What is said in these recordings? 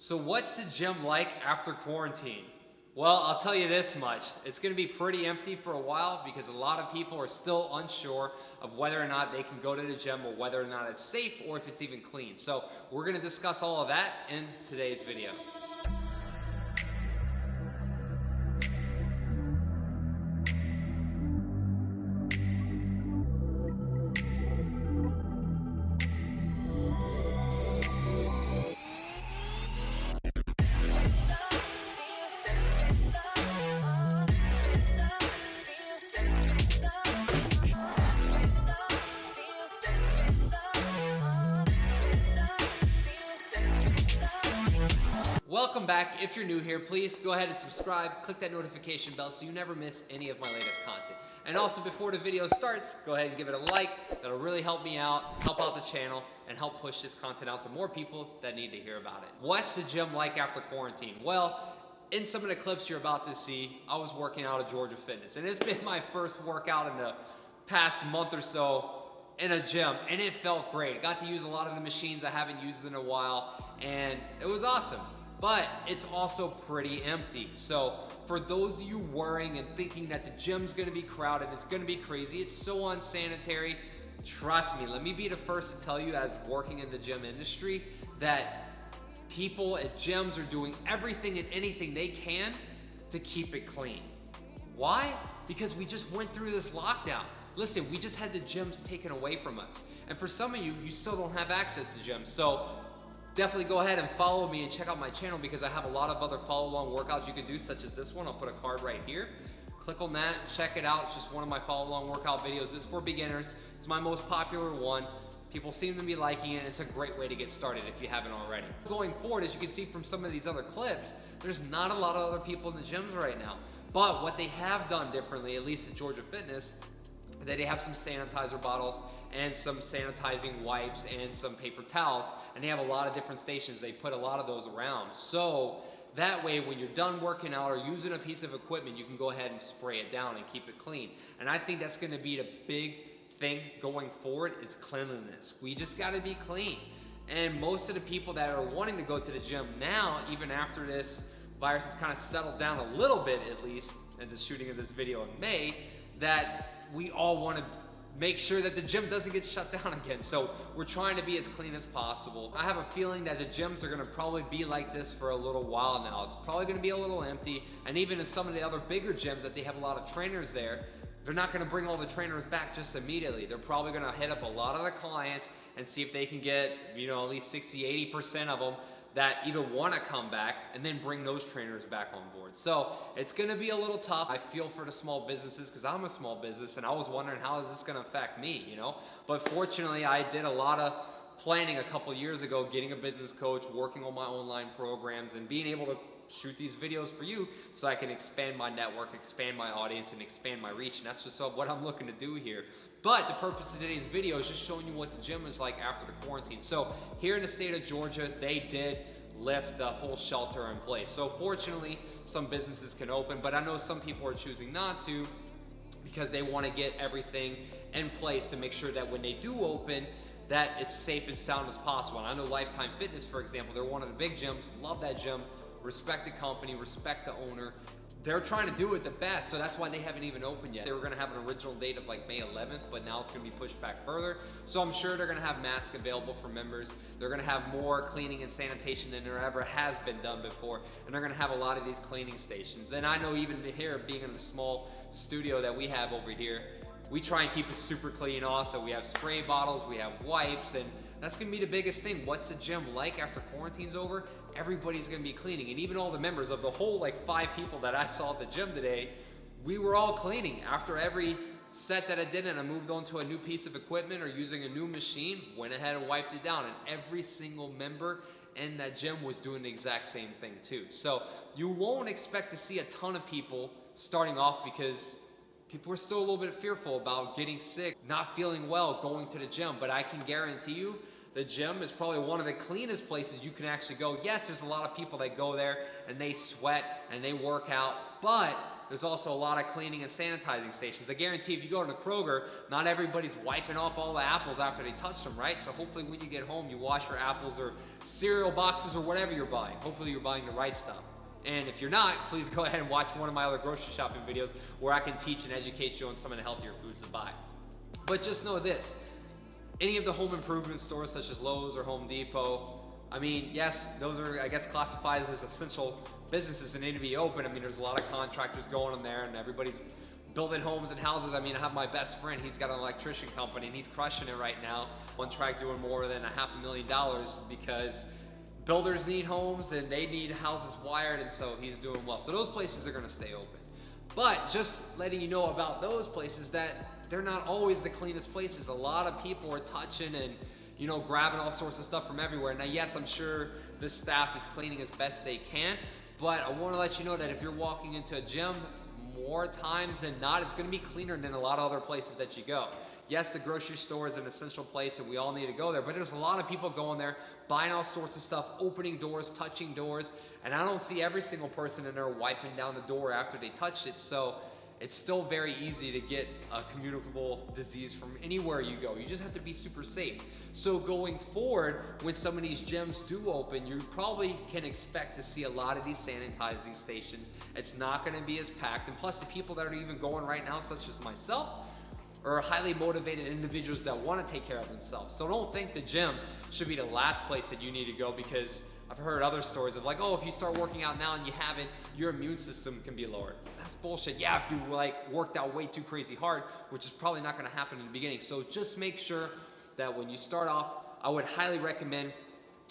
So what's the gym like after quarantine? Well, I'll tell you this much. It's going to be pretty empty for a while because a lot of people are still unsure of whether or not they can go to the gym or whether or not it's safe or if it's even clean. So we're going to discuss all of that in today's video. Welcome back. If you're new here, please go ahead and subscribe, click that notification bell so you never miss any of my latest content. And also, before the video starts, go ahead and give it a like. That'll really help me out, help out the channel, and help push this content out to more people that need to hear about it. What's the gym like after quarantine? Well, in some of the clips you're about to see, I was working out at Georgia Fitness, and it's been my first workout in the past month or so in a gym, and it felt great. Got to use a lot of the machines I haven't used in a while, and it was awesome. But it's also pretty empty. So for those of you worrying and thinking that the gym's gonna be crowded, it's gonna be crazy, it's so unsanitary, trust me, let me be the first to tell you, as working in the gym industry, that people at gyms are doing everything and anything they can to keep it clean. Why? Because we just went through this lockdown. Listen, we just had the gyms taken away from us. And for some of you, you still don't have access to gyms. So definitely go ahead and follow me and check out my channel because I have a lot of other follow-along workouts you can do, such as this one. I'll put a card right here. Click on that, check it out. It's just one of my follow-along workout videos. It's for beginners. It's my most popular one. People seem to be liking it. It's a great way to get started if you haven't already. Going forward, as you can see from some of these other clips, there's not a lot of other people in the gyms right now. But what they have done differently, at least at Georgia Fitness, that they have some sanitizer bottles and some sanitizing wipes and some paper towels, and they have a lot of different stations. They put a lot of those around. So that way, when you're done working out or using a piece of equipment, you can go ahead and spray it down and keep it clean. And I think that's gonna be the big thing going forward, is cleanliness. We just gotta be clean. And most of the people that are wanting to go to the gym now, even after this virus has kind of settled down a little bit, at least at the shooting of this video in May, that we all want to make sure that the gym doesn't get shut down again. So we're trying to be as clean as possible. I have a feeling that the gyms are going to probably be like this for a little while now. It's probably going to be a little empty. And even in some of the other bigger gyms that they have a lot of trainers there, they're not going to bring all the trainers back just immediately. They're probably going to hit up a lot of the clients and see if they can get, at least 60-80% of them that even want to come back, and then bring those trainers back on board. So it's gonna be a little tough. I feel for the small businesses because I'm a small business, and I was wondering, how is this gonna affect me, But fortunately, I did a lot of planning a couple years ago, getting a business coach, working on my online programs, and being able to shoot these videos for you so I can expand my network, expand my audience, and expand my reach. And that's just what I'm looking to do here. But the purpose of today's video is just showing you what the gym is like after the quarantine. So here in the state of Georgia, they did lift the whole shelter in place. So fortunately, some businesses can open, but I know some people are choosing not to because they want to get everything in place to make sure that when they do open, that it's safe and sound as possible. And I know Lifetime Fitness, for example, they're one of the big gyms. Love that gym. Respect the company, respect the owner. They're trying to do it the best, so that's why they haven't even opened yet. They were gonna have an original date of like May 11th, but now it's gonna be pushed back further. So I'm sure they're gonna have masks available for members. They're gonna have more cleaning and sanitation than there ever has been done before. And they're gonna have a lot of these cleaning stations. And I know even here, being in the small studio that we have over here, we try and keep it super clean also. We have spray bottles, we have wipes, and that's gonna be the biggest thing. What's the gym like after quarantine's over? Everybody's gonna be cleaning. And even all the members of the whole 5 people that I saw at the gym today, we were all cleaning. After every set that I did and I moved on to a new piece of equipment or using a new machine, went ahead and wiped it down. And every single member in that gym was doing the exact same thing too. So you won't expect to see a ton of people starting off because people are still a little bit fearful about getting sick, not feeling well, going to the gym. But I can guarantee you The gym is probably one of the cleanest places you can actually go. Yes, there's a lot of people that go there and they sweat and they work out, but there's also a lot of cleaning and sanitizing stations. I guarantee if you go to the Kroger, not everybody's wiping off all the apples after they touch them, right? So hopefully when you get home, you wash your apples or cereal boxes or whatever you're buying. Hopefully you're buying the right stuff. And if you're not, please go ahead and watch one of my other grocery shopping videos where I can teach and educate you on some of the healthier foods to buy. But just know this, any of the home improvement stores such as Lowe's or Home Depot, I mean, yes, those are, I guess, classified as essential businesses and need to be open. I mean, there's a lot of contractors going in there and everybody's building homes and houses. I mean, I have my best friend, he's got an electrician company and he's crushing it right now, on track doing more than $500,000 because builders need homes and they need houses wired, and so he's doing well. So those places are gonna stay open. But just letting you know about those places that they're not always the cleanest places. A lot of people are touching and, you know, grabbing all sorts of stuff from everywhere. Now, yes, I'm sure the staff is cleaning as best they can, but I wanna let you know that if you're walking into a gym, more times than not, it's gonna be cleaner than a lot of other places that you go. Yes, the grocery store is an essential place and we all need to go there, but there's a lot of people going there, buying all sorts of stuff, opening doors, touching doors, and I don't see every single person in there wiping down the door after they touched it, so it's still very easy to get a communicable disease from anywhere you go. You just have to be super safe. So going forward, when some of these gyms do open, you probably can expect to see a lot of these sanitizing stations. It's not gonna be as packed, and plus the people that are even going right now, such as myself, are highly motivated individuals that want to take care of themselves. So don't think the gym should be the last place that you need to go, because I've heard other stories of like, oh, if you start working out now and you haven't, your immune system can be lowered. That's bullshit. Yeah, if you like worked out way too crazy hard, which is probably not going to happen in the beginning. So just make sure that when you start off, I would highly recommend,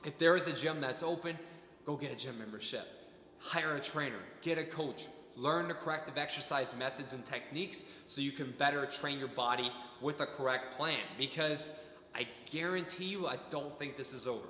if there is a gym that's open, go get a gym membership. Hire a trainer, get a coach, learn the corrective exercise methods and techniques so you can better train your body with a correct plan. Because I guarantee you, I don't think this is over.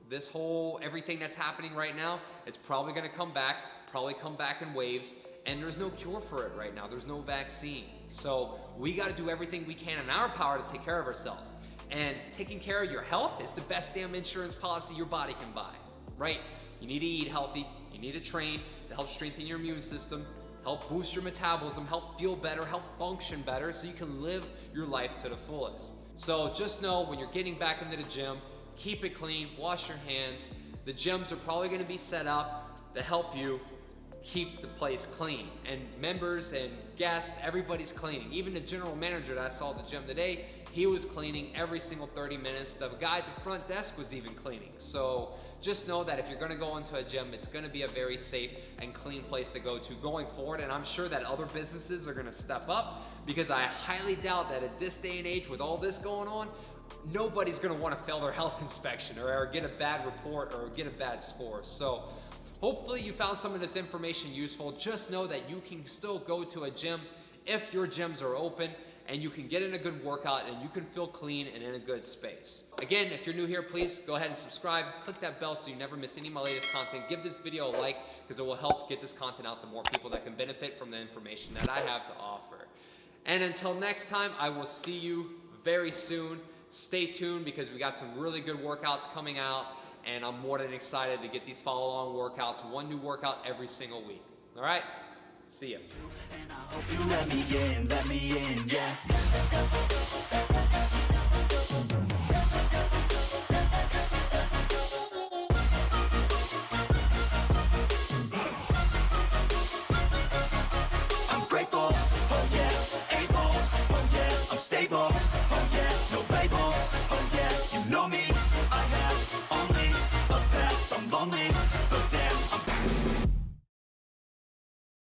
This whole, everything that's happening right now, it's probably gonna come back in waves, and there's no cure for it right now. There's no vaccine. So we gotta do everything we can in our power to take care of ourselves. And taking care of your health is the best damn insurance policy your body can buy, right? You need to eat healthy, you need to train to help strengthen your immune system, help boost your metabolism, help feel better, help function better so you can live your life to the fullest. So just know when you're getting back into the gym, keep it clean, wash your hands. The gyms are probably gonna be set up to help you keep the place clean. And members and guests, everybody's cleaning. Even the general manager that I saw at the gym today, he was cleaning every single 30 minutes. The guy at the front desk was even cleaning. So just know that if you're gonna go into a gym, it's gonna be a very safe and clean place to go to going forward. And I'm sure that other businesses are gonna step up, because I highly doubt that at this day and age with all this going on, nobody's gonna wanna fail their health inspection or get a bad report or get a bad score. So hopefully you found some of this information useful. Just know that you can still go to a gym if your gyms are open, and you can get in a good workout and you can feel clean and in a good space. Again, if you're new here, please go ahead and subscribe. Click that bell so you never miss any of my latest content. Give this video a like, because it will help get this content out to more people that can benefit from the information that I have to offer. And until next time, I will see you very soon. Stay tuned, because we got some really good workouts coming out, and I'm more than excited to get these follow-along workouts, one new workout every single week. All right? See ya. And I hope you let me in, yeah. I'm grateful, oh yeah, able, oh yeah, I'm stable, oh yeah, no label, oh yeah, you know me, I have only a path, I'm lonely, but damn, I'm